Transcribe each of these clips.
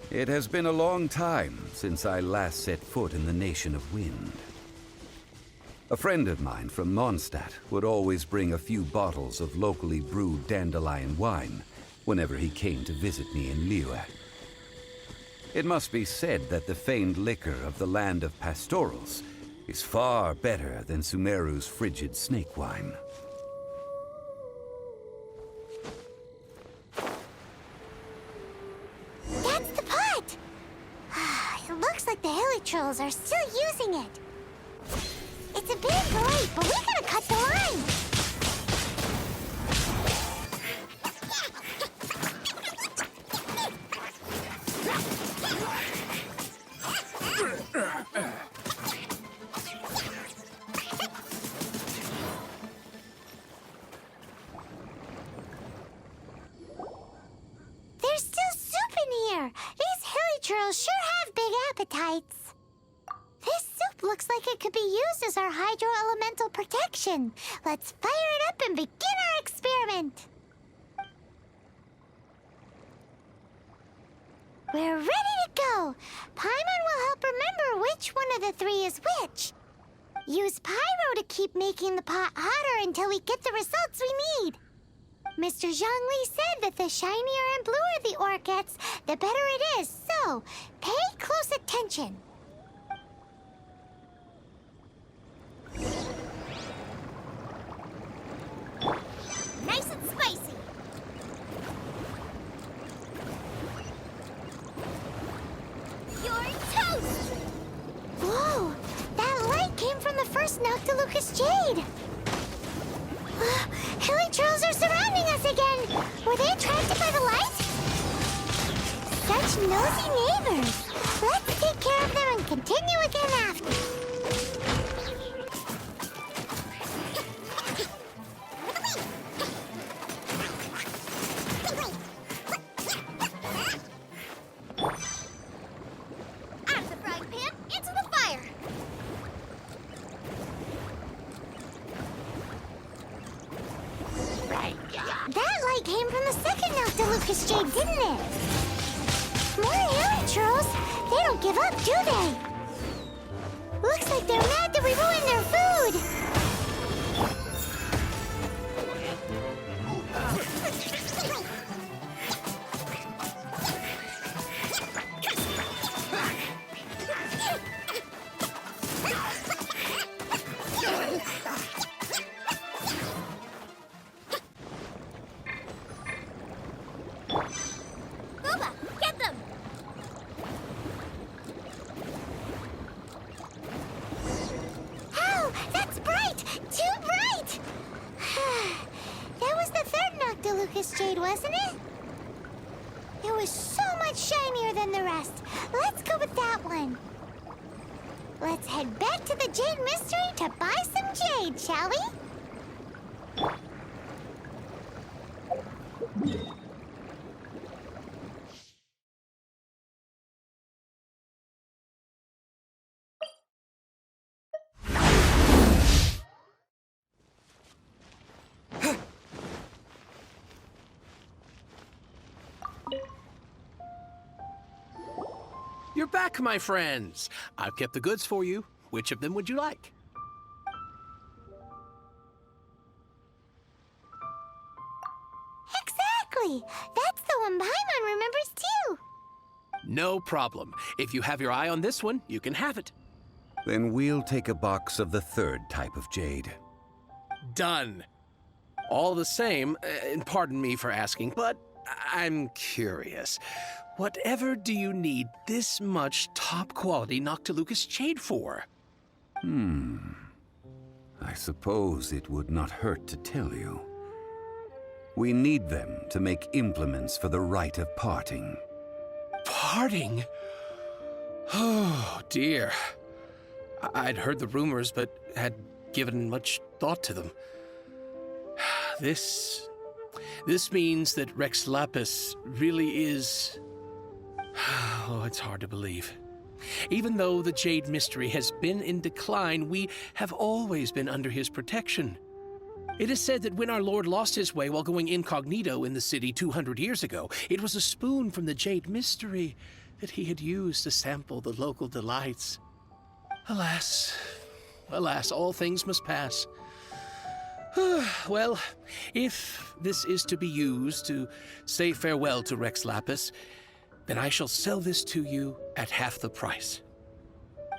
It has been a long time since I last set foot in the Nation of Wind. A friend of mine from Mondstadt would always bring a few bottles of locally brewed dandelion wine whenever he came to visit me in Liyue. It must be said that the famed liquor of the land of pastorals is far better than Sumeru's frigid snake wine. Trolls are still using it. It's a bit late, but we gotta cut the line. There's still soup in here. These hilly trolls sure have big appetites. This soup looks like it could be used as our hydro-elemental protection. Let's fire it up and begin our experiment. We're ready to go. Paimon will help remember which one of the three is which. Use pyro to keep making the pot hotter until we get the results we need. Mr. Zhongli said that the shinier and bluer the ore gets, the better it is. So, pay close attention. Nice and spicy. You're toast! Whoa! That light came from the first Noctilucous Jade! Hilly trolls are surrounding us again! Were they attracted by the light? Such nosy neighbors! Let's take care of them and continue again after. Came from the second Noctilucous Jade, didn't it? More hilly trolls. They don't give up, do they? Looks like they're mad that we ruined their food. Jade, wasn't it? It was so much shinier than the rest. Let's go with that one. Let's head back to the Jade Mystery to buy some jade, shall we? You're back, my friends. I've kept the goods for you. Which of them would you like? Exactly! That's the one Paimon remembers too! No problem. If you have your eye on this one, you can have it. Then we'll take a box of the third type of jade. Done. All the same, and pardon me for asking, but I'm curious. Whatever do you need this much top-quality Noctilucous Jade for? I suppose it would not hurt to tell you. We need them to make implements for the rite of parting. Parting? Oh, dear. I'd heard the rumors, but had given much thought to them. This means that Rex Lapis really is... Oh, it's hard to believe. Even though the Jade Mystery has been in decline, we have always been under his protection. It is said that when our Lord lost his way while going incognito in the city 200 years ago, it was a spoon from the Jade Mystery that he had used to sample the local delights. Alas, all things must pass. Well, if this is to be used to say farewell to Rex Lapis, then I shall sell this to you at half the price.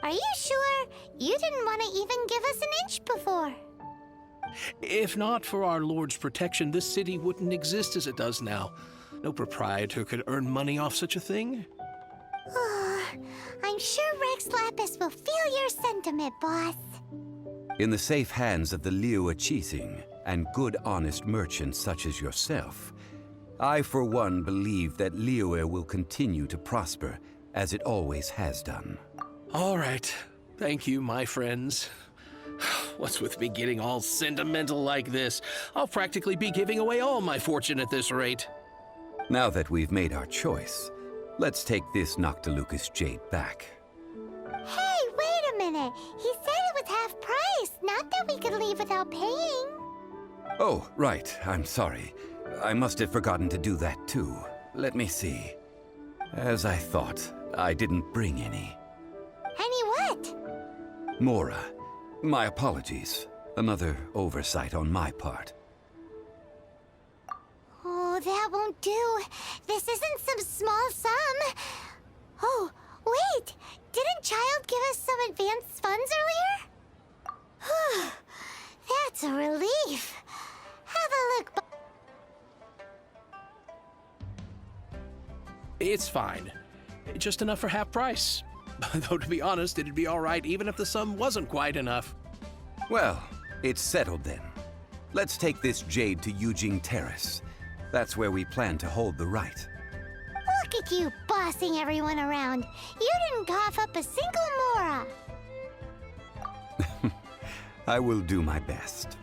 Are you sure? You didn't want to even give us an inch before. If not for our Lord's protection, this city wouldn't exist as it does now. No proprietor could earn money off such a thing. I'm sure Rex Lapis will feel your sentiment, boss. In the safe hands of the Liu Chising and good honest merchants such as yourself, I for one believe that Liyue will continue to prosper as it always has done. All right. Thank you, my friends. What's with me getting all sentimental like this? I'll practically be giving away all my fortune at this rate. Now that we've made our choice, let's take this Noctilucous jade back. Hey, wait a minute. He said it was half price, not that we could leave without paying. Oh, right. I'm sorry. I must have forgotten to do that too. Let me see. As I thought, I didn't bring any. Any what? Mora, my apologies. Another oversight on my part. Oh, that won't do. This isn't some small sum. Oh, wait. Didn't Child give us some advanced funds earlier? That's a relief. Have a look. It's fine. Just enough for half price. Though, to be honest, it'd be all right even if the sum wasn't quite enough. Well, it's settled then. Let's take this jade to Yujing Terrace. That's where we plan to hold the right. Look at you bossing everyone around. You didn't cough up a single Mora. I will do my best.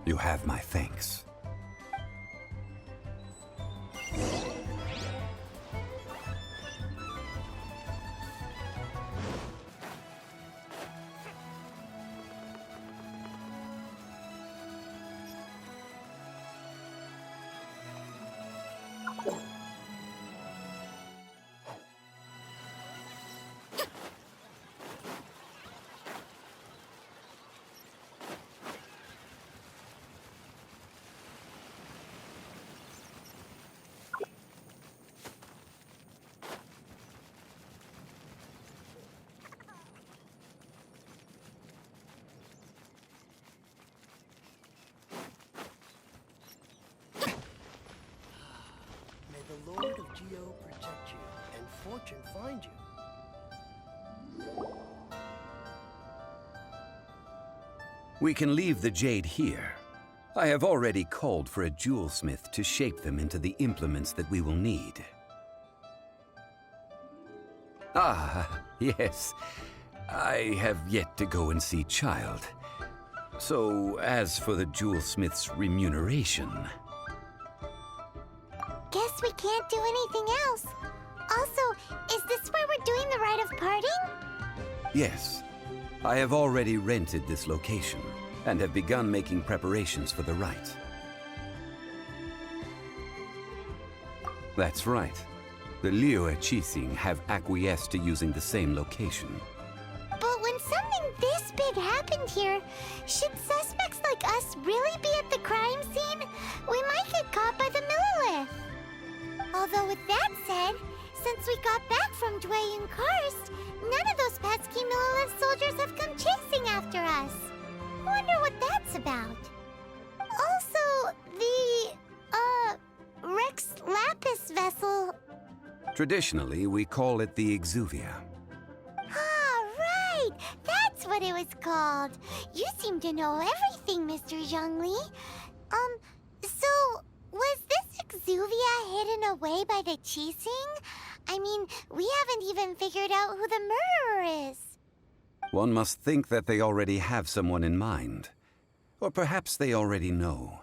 You have my thanks. The Lord of Geo protect you, and fortune find you. We can leave the jade here. I have already called for a jewelsmith to shape them into the implements that we will need. Ah, yes. I have yet to go and see Child. So, as for the jewelsmith's remuneration... Guess we can't do anything else. Also, is this where we're doing the rite of parting? Yes. I have already rented this location, and have begun making preparations for the rite. That's right. The Liu Chising have acquiesced to using the same location. But when something this big happened here, should suspects like us really be at the crime scene? We might get caught by the Millilith. Although with that said, since we got back from Dway and Karst, none of those pesky Millilith soldiers have come chasing after us. Wonder what that's about. Also, the, Rex Lapis vessel... Traditionally, we call it the Exuvia. Ah, right! That's what it was called. You seem to know everything, Mr. Zhongli. So, was this Exuvia hidden away by the Qixing? I mean, we haven't even figured out who the murderer is. One must think that they already have someone in mind. Or perhaps they already know.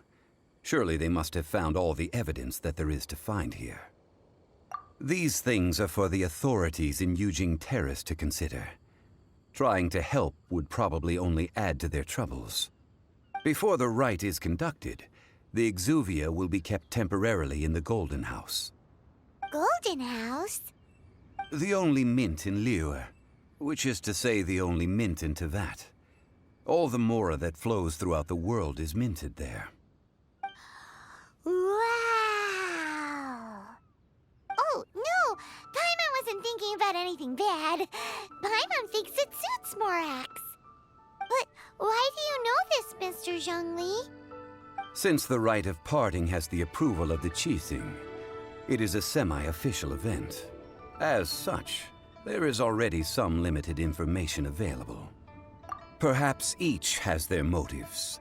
Surely they must have found all the evidence that there is to find here. These things are for the authorities in Eugene Terrace to consider. Trying to help would probably only add to their troubles. Before the rite is conducted, the Exuvia will be kept temporarily in the Golden House. Golden House? The only mint in Liyue, which is to say the only mint in Teyvat. All the mora that flows throughout the world is minted there. Wow! Oh, no! Paimon wasn't thinking about anything bad. Paimon thinks it suits Morax. But why do you know this, Mr. Zhongli? Since the rite of parting has the approval of the Qixing, it is a semi-official event. As such, there is already some limited information available. Perhaps each has their motives.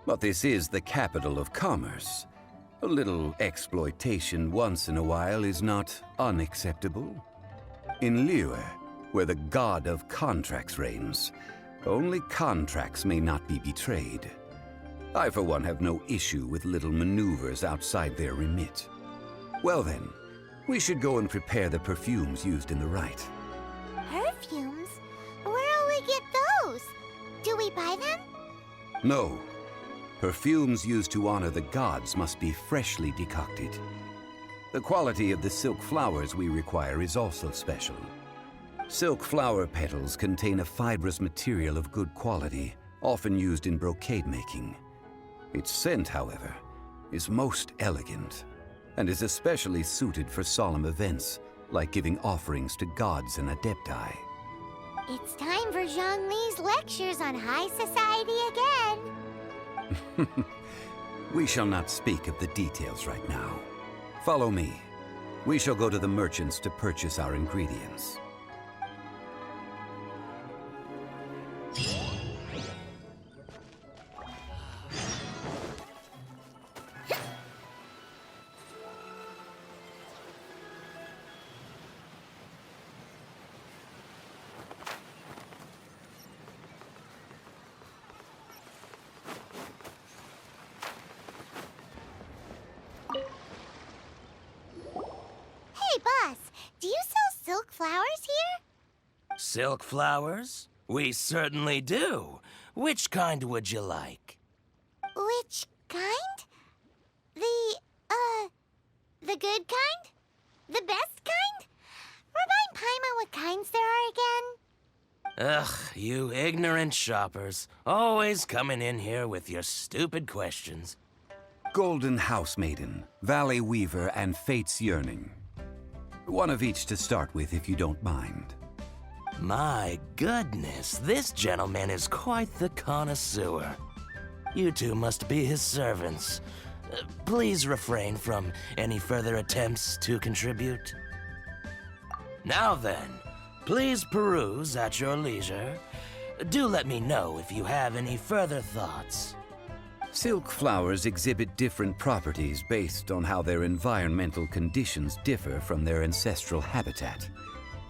But this is the capital of commerce. A little exploitation once in a while is not unacceptable. In Liyue, where the god of contracts reigns, only contracts may not be betrayed. I, for one, have no issue with little maneuvers outside their remit. Well then, we should go and prepare the perfumes used in the rite. Perfumes? Where'll we get those? Do we buy them? No. Perfumes used to honor the gods must be freshly decocted. The quality of the silk flowers we require is also special. Silk flower petals contain a fibrous material of good quality, often used in brocade making. Its scent, however, is most elegant, and is especially suited for solemn events, like giving offerings to gods and adepti. It's time for Zhongli's lectures on high society again. We shall not speak of the details right now. Follow me. We shall go to the merchants to purchase our ingredients. Hey, boss, do you sell silk flowers here? Silk flowers? We certainly do. Which kind would you like? Which kind? The good kind? The best kind? Remind Paimon what kinds there are again. Ugh, you ignorant shoppers. Always coming in here with your stupid questions. Golden House Maiden, Valley Weaver, and Fate's Yearning. One of each to start with, if you don't mind. My goodness, this gentleman is quite the connoisseur. You two must be his servants. Please refrain from any further attempts to contribute. Now then, please peruse at your leisure. Do let me know if you have any further thoughts. Silk flowers exhibit different properties based on how their environmental conditions differ from their ancestral habitat.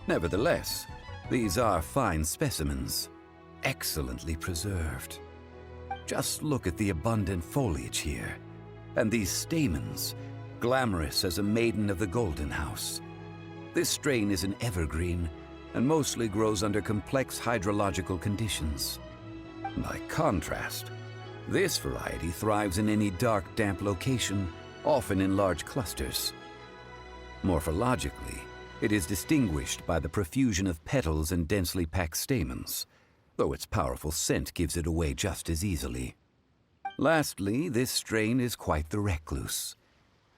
Nevertheless, these are fine specimens, excellently preserved. Just look at the abundant foliage here, and these stamens, glamorous as a maiden of the Golden House. This strain is an evergreen, and mostly grows under complex hydrological conditions. By contrast, this variety thrives in any dark, damp location, often in large clusters. Morphologically, it is distinguished by the profusion of petals and densely packed stamens, though its powerful scent gives it away just as easily. Lastly, this strain is quite the recluse.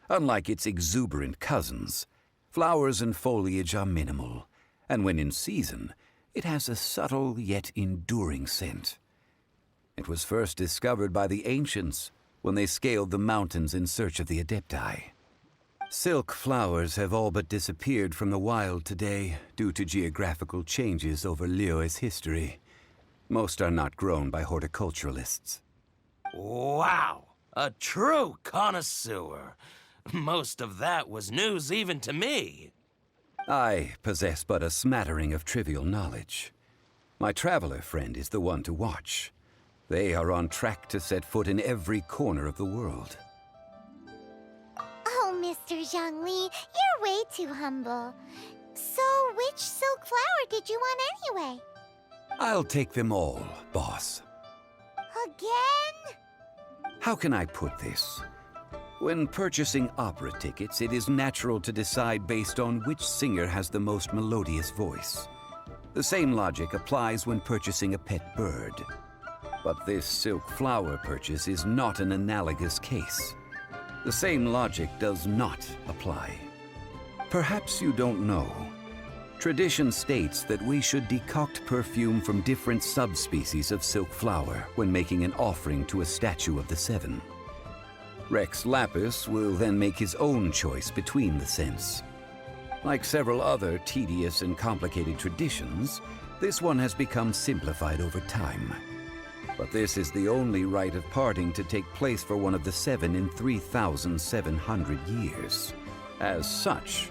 Unlike its exuberant cousins, flowers and foliage are minimal, and when in season, it has a subtle yet enduring scent. It was first discovered by the ancients when they scaled the mountains in search of the adepti. Silk flowers have all but disappeared from the wild today due to geographical changes over Liyue's history. Most are not grown by horticulturalists. Wow! A true connoisseur. Most of that was news even to me. I possess but a smattering of trivial knowledge. My traveler friend is the one to watch. They are on track to set foot in every corner of the world. Oh, Mr. Zhongli, you're way too humble. So, which silk flower did you want anyway? I'll take them all, boss. Again? How can I put this? When purchasing opera tickets, it is natural to decide based on which singer has the most melodious voice. The same logic applies when purchasing a pet bird. But this silk flower purchase is not an analogous case. The same logic does not apply. Perhaps you don't know. Tradition states that we should decoct perfume from different subspecies of silk flower when making an offering to a statue of the seven. Rex Lapis will then make his own choice between the scents. Like several other tedious and complicated traditions, this one has become simplified over time. But this is the only rite of parting to take place for one of the seven in 3,700 years. As such,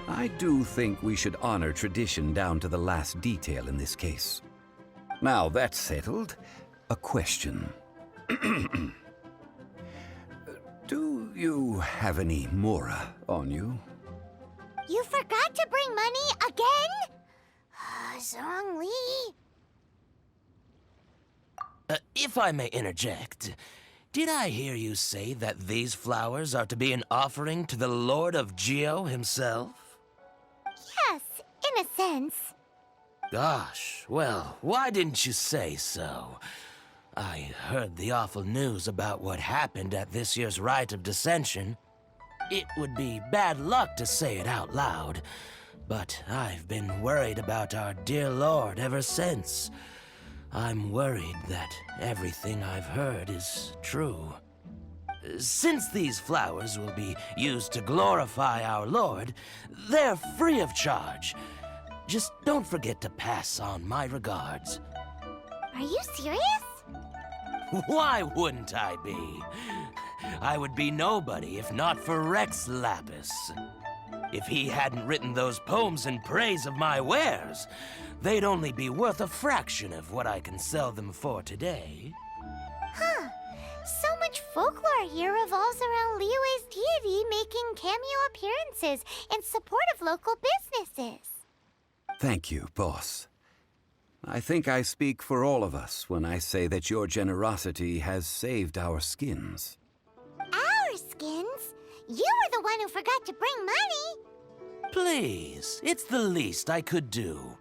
I do think we should honor tradition down to the last detail in this case. Now that's settled, a question. Do you have any Mora on you? You forgot to bring money again? Zhongli. If I may interject, did I hear you say that these flowers are to be an offering to the Lord of Geo himself? Yes, in a sense. Gosh, well, why didn't you say so? I heard the awful news about what happened at this year's Rite of Dissension. It would be bad luck to say it out loud, but I've been worried about our dear Lord ever since. I'm worried that everything I've heard is true. Since these flowers will be used to glorify our Lord, they're free of charge. Just don't forget to pass on my regards. Are you serious? Why wouldn't I be? I would be nobody if not for Rex Lapis. If he hadn't written those poems in praise of my wares, they'd only be worth a fraction of what I can sell them for today. Huh. So much folklore here revolves around Liyue's deity making cameo appearances in support of local businesses. Thank you, boss. I think I speak for all of us when I say that your generosity has saved our skins. Our skins? You were the one who forgot to bring money. Please, it's the least I could do.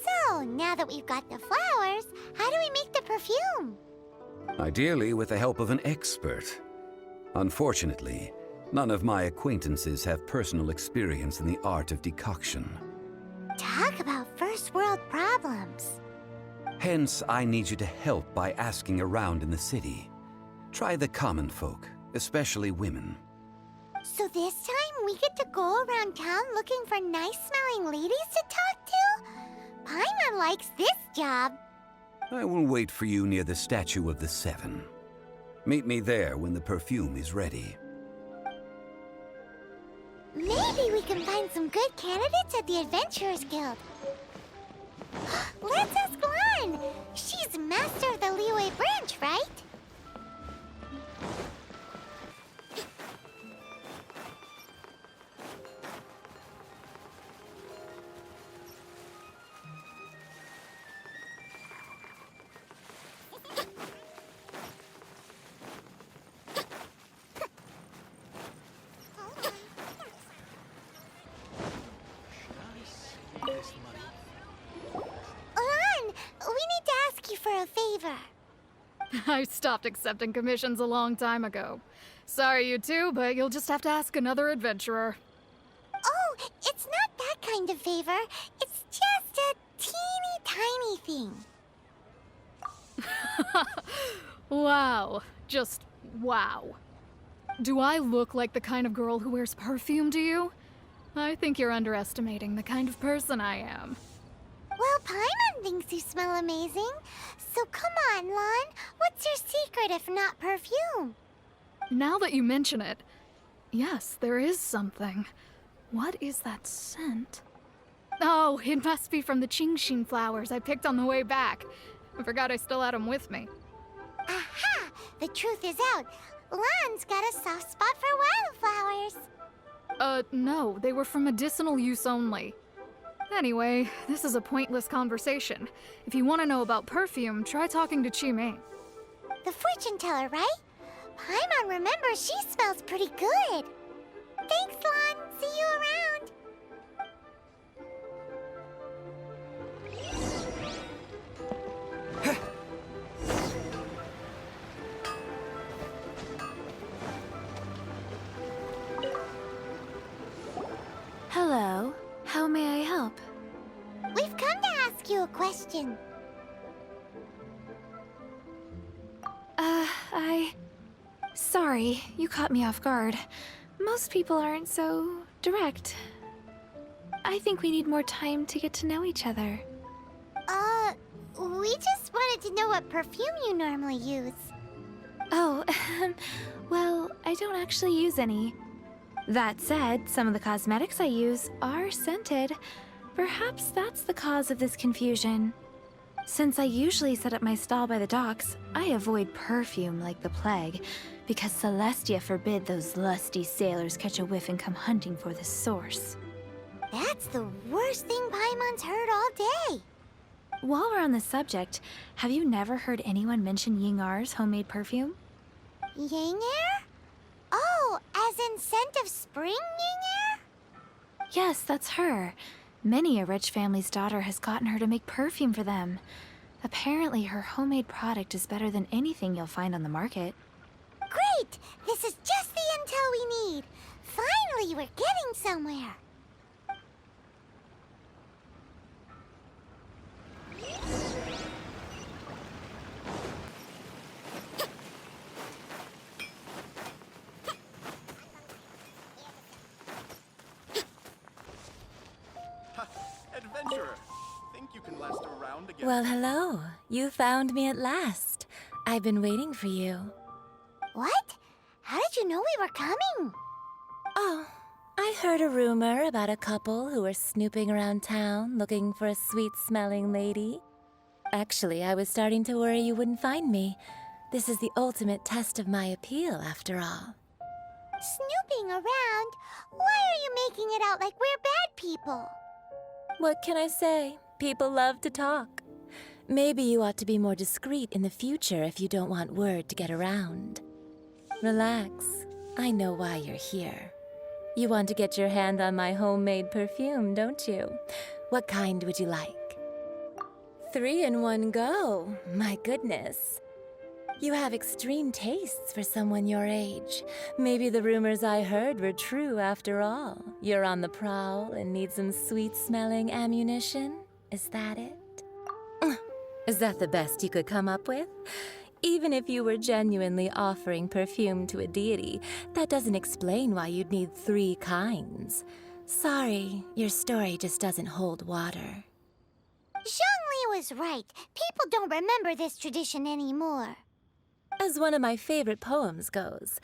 So, now that we've got the flowers, how do we make the perfume? Ideally with the help of an expert. Unfortunately, none of my acquaintances have personal experience in the art of decoction. Talk about first world problems. Hence, I need you to help by asking around in the city. Try the common folk, especially women. So this time we get to go around town looking for nice-smelling ladies to talk to? Paimon likes this job. I will wait for you near the statue of the Seven. Meet me there when the perfume is ready. Maybe we can find some good candidates at the Adventurers Guild. Let's ask Lan. She's master of the Liyue branch, right? Lan, we need to ask you for a favor. I stopped accepting commissions a long time ago. Sorry, you two, but you'll just have to ask another adventurer. Oh, it's not that kind of favor. It's just a teeny tiny thing. Wow. Just wow. Do I look like the kind of girl who wears perfume to you? I think you're underestimating the kind of person I am. Well, Paimon thinks you smell amazing. So come on, Lan. What's your secret if not perfume? Now that you mention it, yes, there is something. What is that scent? Oh, it must be from the Genshin flowers I picked on the way back. I forgot I still had them with me. Aha! The truth is out. Lan's got a soft spot for wildflowers. No, they were for medicinal use only. Anyway, this is a pointless conversation. If you want to know about perfume, try talking to Chi-Mei. The fortune teller, right? Paimon remembers she smells pretty good. Thanks, Lan. See you around. Hello. How may I help? We've come to ask you a question. Sorry, you caught me off guard. Most people aren't so direct. I think we need more time to get to know each other. We just wanted to know what perfume you normally use. Oh, well, I don't actually use any. That said, some of the cosmetics I use are scented. Perhaps that's the cause of this confusion. Since I usually set up my stall by the docks, I avoid perfume like the plague, because Celestia forbid those lusty sailors catch a whiff and come hunting for the source. That's the worst thing Paimon's heard all day. While we're on the subject, have you never heard anyone mention Yingar's homemade perfume? Yingar? Oh, as in scent of spring, Yingar? Yes, that's her. Many a rich family's daughter has gotten her to make perfume for them. Apparently, her homemade product is better than anything you'll find on the market. Great! This is just the intel we need. Finally, we're getting somewhere. Adventurer, think you can last a round again? Well, hello. You found me at last. I've been waiting for you. What? How did you know we were coming? Oh, I heard a rumor about a couple who were snooping around town looking for a sweet-smelling lady. Actually, I was starting to worry you wouldn't find me. This is the ultimate test of my appeal, after all. Snooping around? Why are you making it out like we're bad people? What can I say? People love to talk. Maybe you ought to be more discreet in the future if you don't want word to get around. Relax. I know why you're here. You want to get your hand on my homemade perfume, don't you? What kind would you like? 3 in one go. My goodness. You have extreme tastes for someone your age. Maybe the rumors I heard were true after all. You're on the prowl and need some sweet-smelling ammunition? Is that it? Is that the best you could come up with? Even if you were genuinely offering perfume to a deity, that doesn't explain why you'd need 3 kinds. Sorry, your story just doesn't hold water. Zhongli was right. People don't remember this tradition anymore. As one of my favorite poems goes,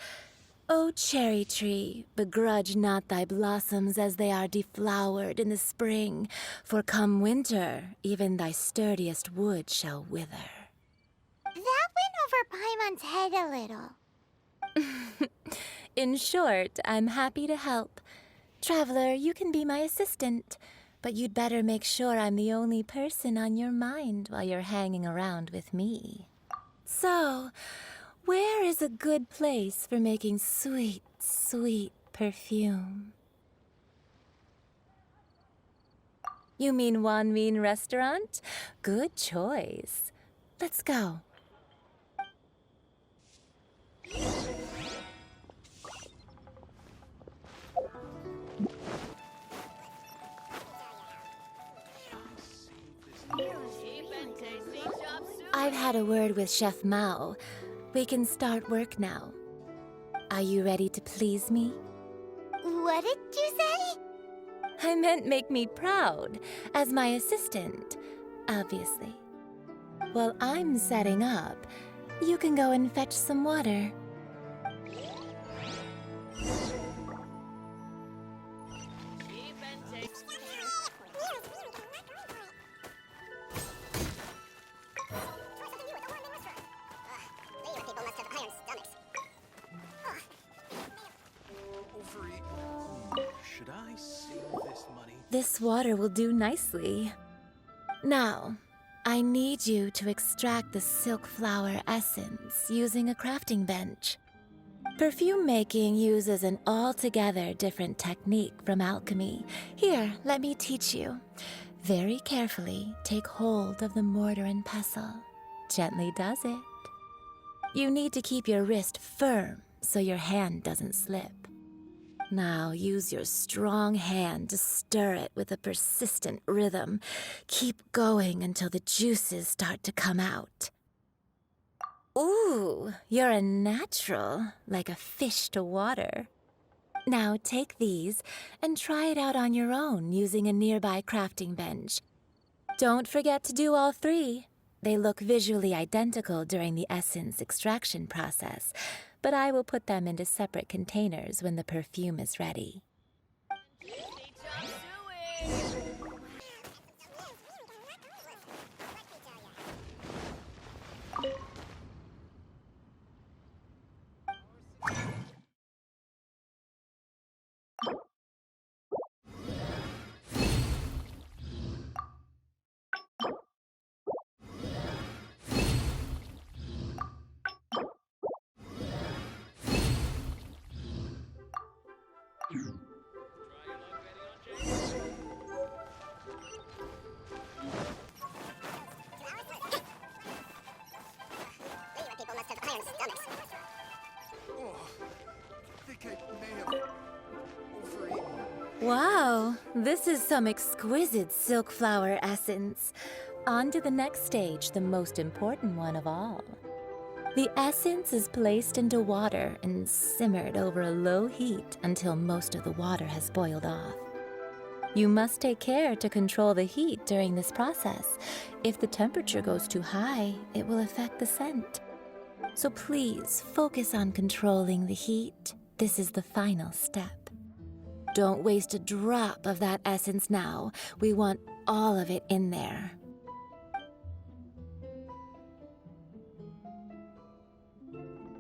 O cherry tree, begrudge not thy blossoms as they are deflowered in the spring, for come winter, even thy sturdiest wood shall wither. That went over Paimon's head a little. In short, I'm happy to help. Traveler, you can be my assistant, but you'd better make sure I'm the only person on your mind while you're hanging around with me. So, where is a good place for making sweet, sweet perfume? You mean Wanmin Restaurant? Good choice. Let's go. I've had a word with Chef Mao. We can start work now. Are you ready to please me? What did you say? I meant make me proud, as my assistant, obviously. While I'm setting up, you can go and fetch some water. Should I save this money? This water will do nicely. Now, I need you to extract the silk flower essence using a crafting bench. Perfume making uses an altogether different technique from alchemy. Here, let me teach you. Very carefully, take hold of the mortar and pestle. Gently does it. You need to keep your wrist firm so your hand doesn't slip. Now use your strong hand to stir it with a persistent rhythm. Keep going until the juices start to come out. Ooh, you're a natural, like a fish to water. Now take these and try it out on your own using a nearby crafting bench. Don't forget to do all three. They look visually identical during the essence extraction process, but I will put them into separate containers when the perfume is ready. Wow, this is some exquisite silk flower essence. On to the next stage, the most important one of all. The essence is placed into water and simmered over a low heat until most of the water has boiled off. You must take care to control the heat during this process. If the temperature goes too high, it will affect the scent. So please focus on controlling the heat. This is the final step. Don't waste a drop of that essence now. We want all of it in there.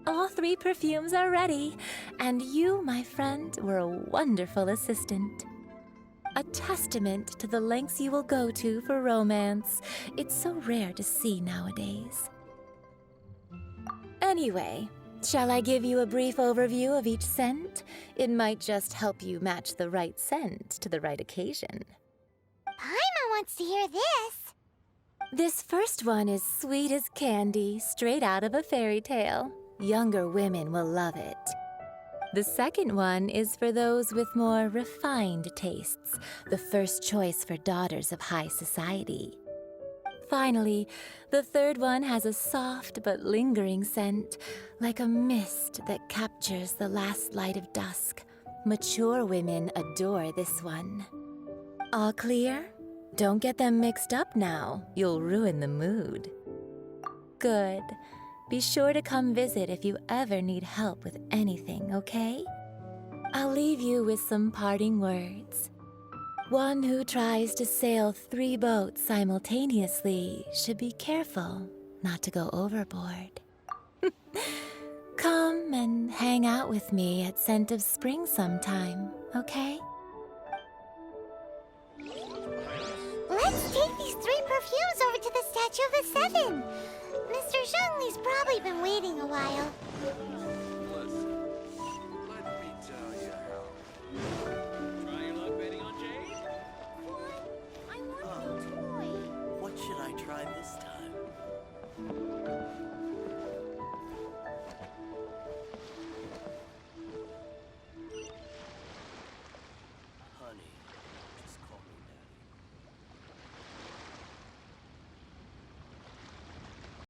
All three perfumes are ready, and you, my friend, were a wonderful assistant. A testament to the lengths you will go to for romance. It's so rare to see nowadays. Anyway, shall I give you a brief overview of each scent? It might just help you match the right scent to the right occasion. Paimon wants to hear this. This first one is sweet as candy, straight out of a fairy tale. Younger women will love it. The second one is for those with more refined tastes, the first choice for daughters of high society. Finally, the third one has a soft but lingering scent, like a mist that captures the last light of dusk. Mature women adore this one. All clear? Don't get them mixed up now. You'll ruin the mood. Good. Be sure to come visit if you ever need help with anything, okay? I'll leave you with some parting words. One who tries to sail 3 boats simultaneously should be careful not to go overboard. Come and hang out with me at Scent of Spring sometime, okay? Let's take these 3 perfumes over to the Statue of the Seven. Mr. Zhongli's probably been waiting a while. Listen, let me tell you how. Try your luck betting on Jade? What? I want a toy. What should I try this time?